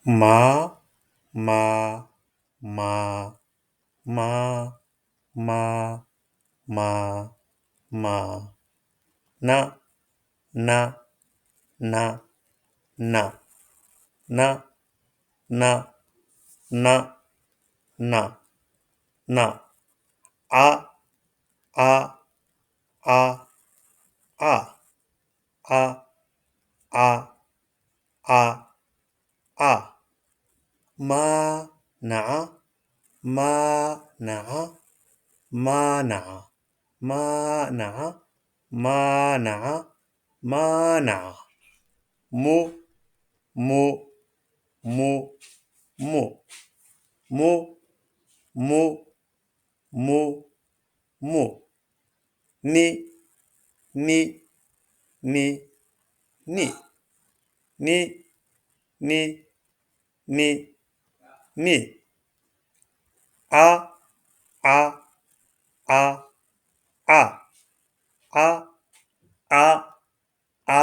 ما ما ما ما ما ما ما نا نا نا نا نا نا نا نا نا آ آ آ آ آ آ آ آ مانع مانع مانع مانع مانع مانع مو مو مو مو مو مو مو مو ني ني ني ني ني ني ني ني آ آ آ آ آ آ آ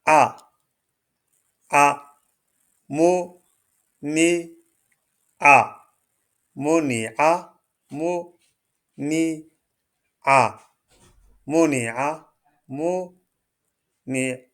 آ آ مو ني آ منع منع منع منع